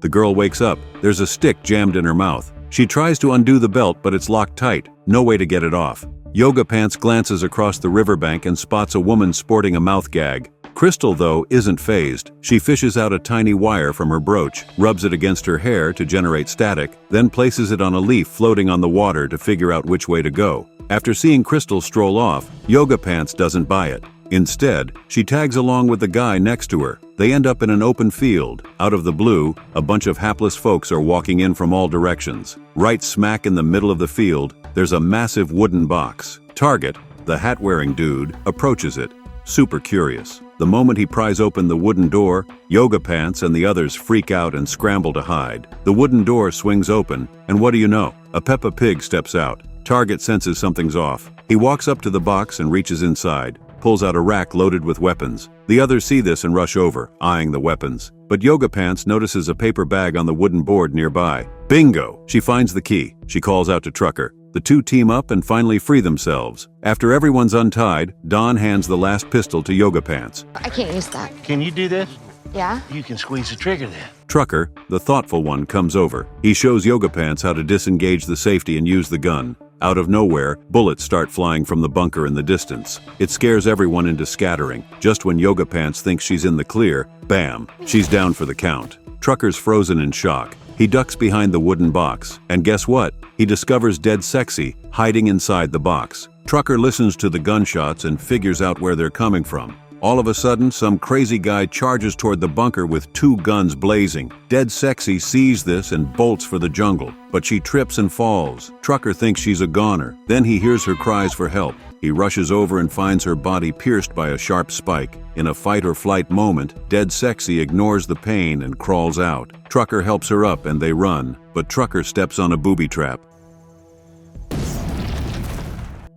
The girl wakes up. There's a stick jammed in her mouth. She tries to undo the belt, but it's locked tight. No way to get it off. Yoga Pants glances across the riverbank and spots a woman sporting a mouth gag. Crystal, though, isn't fazed. She fishes out a tiny wire from her brooch, rubs it against her hair to generate static, then places it on a leaf floating on the water to figure out which way to go. After seeing Crystal stroll off, Yoga Pants doesn't buy it. Instead, she tags along with the guy next to her. They end up in an open field. Out of the blue, a bunch of hapless folks are walking in from all directions. Right smack in the middle of the field, there's a massive wooden box. Target, the hat-wearing dude, approaches it, super curious. The moment he pries open the wooden door, Yoga Pants and the others freak out and scramble to hide. The wooden door swings open, and what do you know? A Peppa Pig steps out. Target senses something's off. He walks up to the box and reaches inside, pulls out a rack loaded with weapons. The others see this and rush over, eyeing the weapons. But Yoga Pants notices a paper bag on the wooden board nearby. Bingo! She finds the key. She calls out to Trucker. The two team up and finally free themselves. After everyone's untied, Don hands the last pistol to Yoga Pants. I can't use that. Can you do this? Yeah? You can squeeze the trigger then. Trucker, the thoughtful one, comes over. He shows Yoga Pants how to disengage the safety and use the gun. Out of nowhere, bullets start flying from the bunker in the distance. It scares everyone into scattering. Just when Yoga Pants thinks she's in the clear, bam, she's down for the count. Trucker's frozen in shock. He ducks behind the wooden box, and guess what? He discovers Dead Sexy hiding inside the box. Trucker listens to the gunshots and figures out where they're coming from. All of a sudden, some crazy guy charges toward the bunker with two guns blazing. Dead Sexy sees this and bolts for the jungle, but she trips and falls. Trucker thinks she's a goner. Then he hears her cries for help. He rushes over and finds her body pierced by a sharp spike. In a fight-or-flight moment, Dead Sexy ignores the pain and crawls out. Trucker helps her up and they run, but Trucker steps on a booby trap.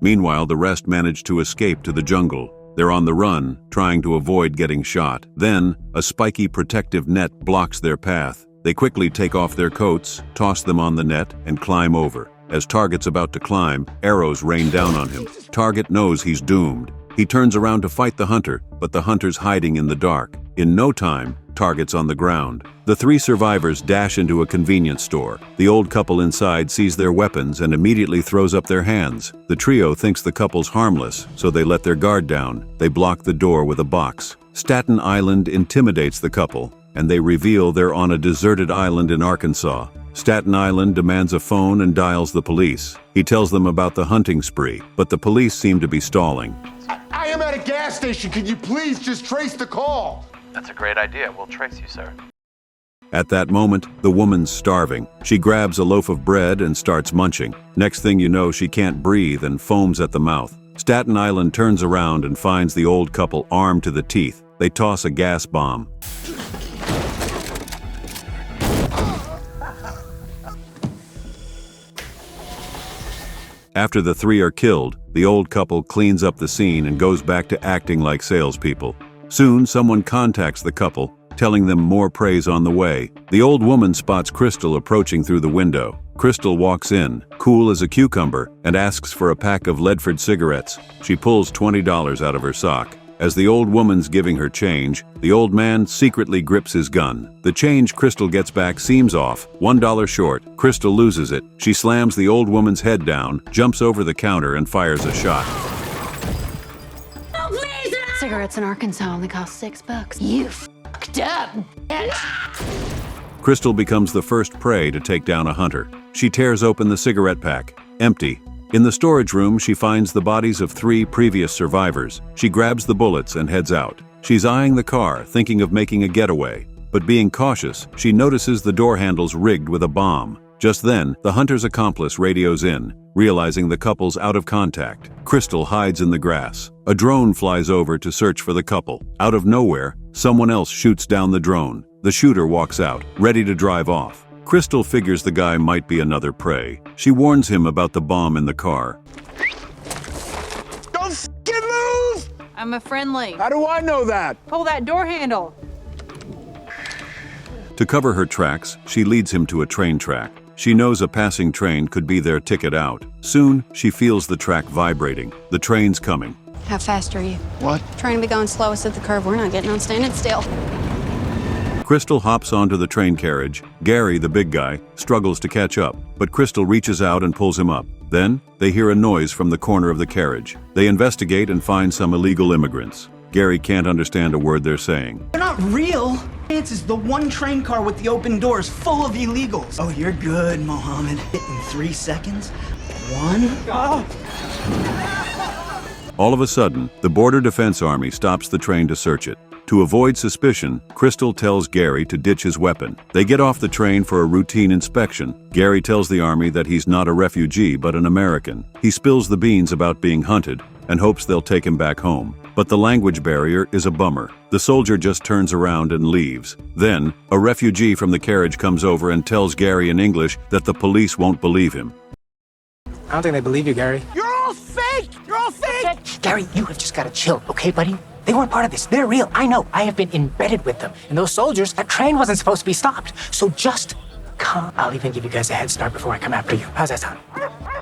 Meanwhile, the rest manage to escape to the jungle. They're on the run, trying to avoid getting shot. Then, a spiky protective net blocks their path. They quickly take off their coats, toss them on the net, and climb over. As Target's about to climb, arrows rain down on him. Target knows he's doomed. He turns around to fight the hunter, but the hunter's hiding in the dark. In no time, Target's on the ground. The three survivors dash into a convenience store. The old couple inside sees their weapons and immediately throws up their hands. The trio thinks the couple's harmless, so they let their guard down. They block the door with a box. Staten Island intimidates the couple, and they reveal they're on a deserted island in Arkansas. Staten Island demands a phone and dials the police. He tells them about the hunting spree, but the police seem to be stalling. I am at a gas station. Could you please just trace the call? That's a great idea. We'll trace you, sir. At that moment, the woman's starving. She grabs a loaf of bread and starts munching. Next thing you know, she can't breathe and foams at the mouth. Staten Island turns around and finds the old couple armed to the teeth. They toss a gas bomb. After the three are killed, the old couple cleans up the scene and goes back to acting like salespeople. Soon, someone contacts the couple, telling them more prey's on the way. The old woman spots Crystal approaching through the window. Crystal walks in, cool as a cucumber, and asks for a pack of Ledford cigarettes. She pulls $20 out of her sock. As the old woman's giving her change, the old man secretly grips his gun. The change Crystal gets back seems off, $1 short. Crystal loses it. She slams the old woman's head down, jumps over the counter, and fires a shot. Oh, please! Cigarettes in Arkansas only cost $6. You fucked up, bitch! Crystal becomes the first prey to take down a hunter. She tears open the cigarette pack. Empty. In the storage room, she finds the bodies of 3 previous survivors. She grabs the bullets and heads out. She's eyeing the car, thinking of making a getaway. But being cautious, she notices the door handle's rigged with a bomb. Just then, the hunter's accomplice radios in, realizing the couple's out of contact. Crystal hides in the grass. A drone flies over to search for the couple. Out of nowhere, someone else shoots down the drone. The shooter walks out, ready to drive off. Crystal figures the guy might be another prey. She warns him about the bomb in the car. Don't f***ing move! I'm a friendly. How do I know that? Pull that door handle. To cover her tracks, she leads him to a train track. She knows a passing train could be their ticket out. Soon, she feels the track vibrating. The train's coming. How fast are you? What? Trying to be going slowest at the curve. We're not getting on standing still. Crystal hops onto the train carriage. Gary, the big guy, struggles to catch up, but Crystal reaches out and pulls him up. Then, they hear a noise from the corner of the carriage. They investigate and find some illegal immigrants. Gary can't understand a word they're saying. They're not real. This is the one train car with the open doors full of illegals. Oh, you're good, Mohammed. In 3 seconds. 1. Oh. All of a sudden, the Border Defense Army stops the train to search it. To avoid suspicion, Crystal tells Gary to ditch his weapon. They get off the train for a routine inspection. Gary tells the army that he's not a refugee but an American. He spills the beans about being hunted and hopes they'll take him back home. But the language barrier is a bummer. The soldier just turns around and leaves. Then, a refugee from the carriage comes over and tells Gary in English that the police won't believe him. I don't think they believe you, Gary. You're all fake! You're all fake! Gary, you have just got to chill, okay, buddy? They weren't part of this. They're real. I know. I have been embedded with them. And those soldiers, that train wasn't supposed to be stopped. So just come. I'll even give you guys a head start before I come after you. How's that sound?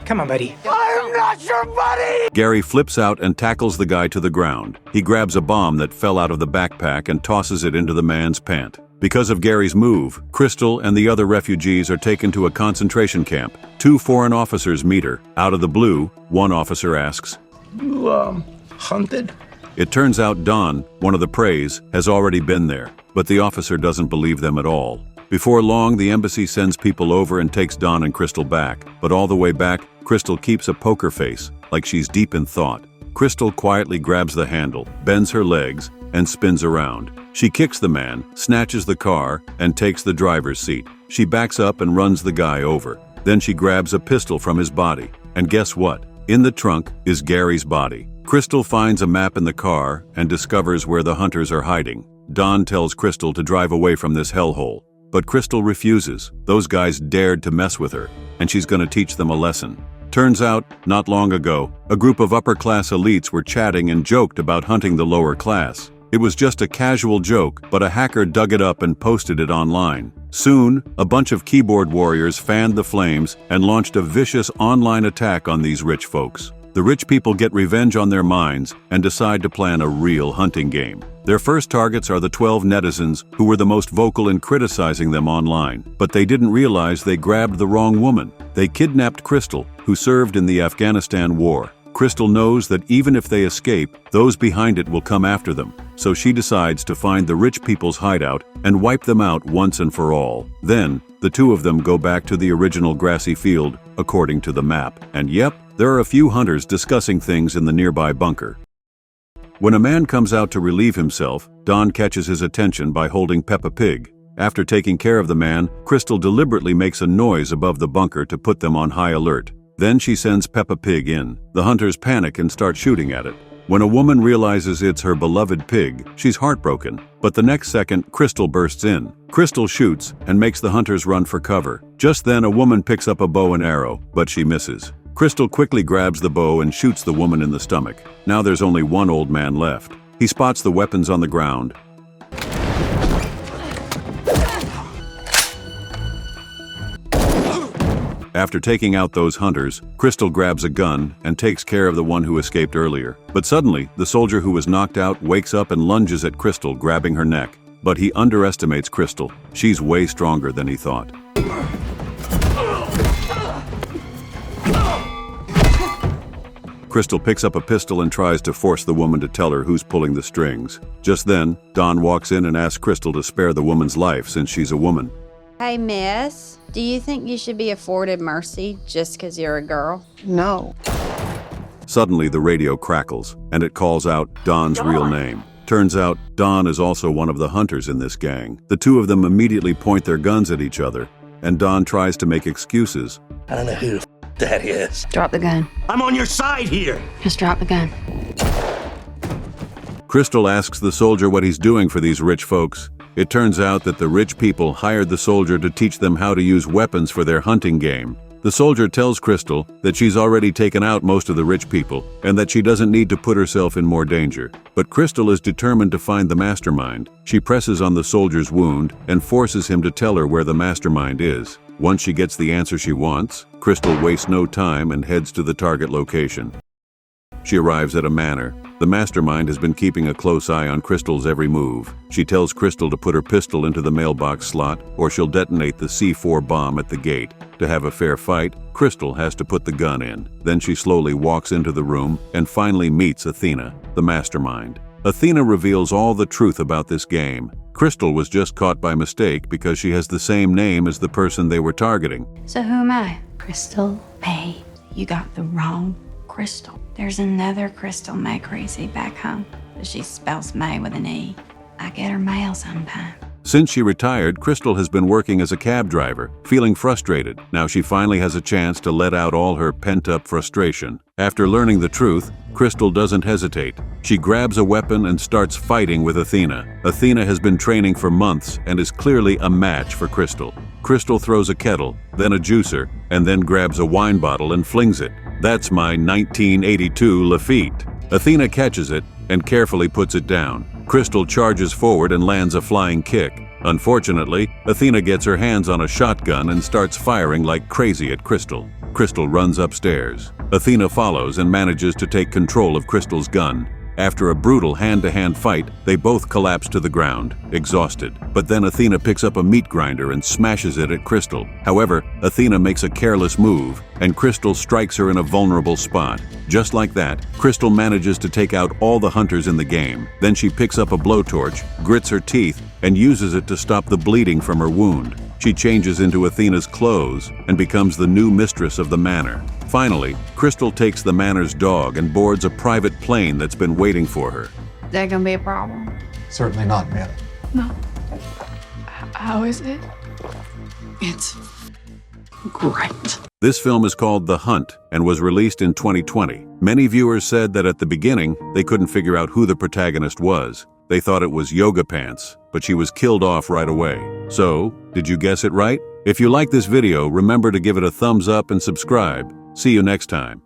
Come on, buddy. I'm not your buddy! Gary flips out and tackles the guy to the ground. He grabs a bomb that fell out of the backpack and tosses it into the man's pant. Because of Gary's move, Crystal and the other refugees are taken to a concentration camp. 2 foreign officers meet her. Out of the blue, one officer asks, You, hunted? It turns out Don, one of the preys, has already been there, but the officer doesn't believe them at all. Before long, the embassy sends people over and takes Don and Crystal back, but all the way back, Crystal keeps a poker face, like she's deep in thought. Crystal quietly grabs the handle, bends her legs, and spins around. She kicks the man, snatches the car, and takes the driver's seat. She backs up and runs the guy over. Then she grabs a pistol from his body. And guess what? In the trunk is Gary's body. Crystal finds a map in the car and discovers where the hunters are hiding. Don tells Crystal to drive away from this hellhole. But Crystal refuses. Those guys dared to mess with her, and she's going to teach them a lesson. Turns out, not long ago, a group of upper-class elites were chatting and joked about hunting the lower class. It was just a casual joke, but a hacker dug it up and posted it online. Soon, a bunch of keyboard warriors fanned the flames and launched a vicious online attack on these rich folks. The rich people get revenge on their minds and decide to plan a real hunting game. Their first targets are the 12 netizens who were the most vocal in criticizing them online, but they didn't realize they grabbed the wrong woman. They kidnapped Crystal, who served in the Afghanistan war. Crystal knows that even if they escape, those behind it will come after them, so she decides to find the rich people's hideout and wipe them out once and for all. Then, the 2 of them go back to the original grassy field, according to the map. And yep, there are a few hunters discussing things in the nearby bunker. When a man comes out to relieve himself, Don catches his attention by holding Peppa Pig. After taking care of the man, Crystal deliberately makes a noise above the bunker to put them on high alert. Then she sends Peppa Pig in. The hunters panic and start shooting at it. When a woman realizes it's her beloved pig, she's heartbroken. But the next second, Crystal bursts in. Crystal shoots and makes the hunters run for cover. Just then, a woman picks up a bow and arrow, but she misses. Crystal quickly grabs the bow and shoots the woman in the stomach. Now there's only one old man left. He spots the weapons on the ground. After taking out those hunters, Crystal grabs a gun and takes care of the one who escaped earlier. But suddenly, the soldier who was knocked out wakes up and lunges at Crystal, grabbing her neck. But he underestimates Crystal. She's way stronger than he thought. Crystal picks up a pistol and tries to force the woman to tell her who's pulling the strings. Just then, Don walks in and asks Crystal to spare the woman's life since she's a woman. Hey, miss, do you think you should be afforded mercy just because you're a girl? No. Suddenly, the radio crackles, and it calls out Don's real name. Turns out, Don is also one of the hunters in this gang. The 2 of them immediately point their guns at each other, and Don tries to make excuses. I don't know who the that is. Drop the gun. I'm on your side here! Just drop the gun. Crystal asks the soldier what he's doing for these rich folks. It turns out that the rich people hired the soldier to teach them how to use weapons for their hunting game. The soldier tells Crystal that she's already taken out most of the rich people and that she doesn't need to put herself in more danger. But Crystal is determined to find the mastermind. She presses on the soldier's wound and forces him to tell her where the mastermind is. Once she gets the answer she wants, Crystal wastes no time and heads to the target location. She arrives at a manor. The mastermind has been keeping a close eye on Crystal's every move. She tells Crystal to put her pistol into the mailbox slot or she'll detonate the C4 bomb at the gate. To have a fair fight, Crystal has to put the gun in. Then she slowly walks into the room and finally meets Athena, the mastermind. Athena reveals all the truth about this game. Crystal was just caught by mistake because she has the same name as the person they were targeting. So who am I? Crystal? Babe, you got the wrong Crystal. There's another Crystal May Crazy back home, but she spells May with an E. I get her mail sometimes. Since she retired, Crystal has been working as a cab driver, feeling frustrated. Now she finally has a chance to let out all her pent-up frustration. After learning the truth, Crystal doesn't hesitate. She grabs a weapon and starts fighting with Athena. Athena has been training for months and is clearly a match for Crystal. Crystal throws a kettle, then a juicer, and then grabs a wine bottle and flings it. That's my 1982 Lafitte. Athena catches it and carefully puts it down. Crystal charges forward and lands a flying kick. Unfortunately, Athena gets her hands on a shotgun and starts firing like crazy at Crystal. Crystal runs upstairs. Athena follows and manages to take control of Crystal's gun. After a brutal hand-to-hand fight, they both collapse to the ground, exhausted. But then Athena picks up a meat grinder and smashes it at Crystal. However, Athena makes a careless move, and Crystal strikes her in a vulnerable spot. Just like that, Crystal manages to take out all the hunters in the game. Then she picks up a blowtorch, grits her teeth, and uses it to stop the bleeding from her wound. She changes into Athena's clothes and becomes the new mistress of the manor. Finally, Crystal takes the manor's dog and boards a private plane that's been waiting for her. Is that gonna be a problem? Certainly not, ma'am. No. How is it? It's great. This film is called The Hunt and was released in 2020. Many viewers said that at the beginning, they couldn't figure out who the protagonist was. They thought it was Yoga Pants, but she was killed off right away. So, did you guess it right? If you like this video, remember to give it a thumbs up and subscribe. See you next time.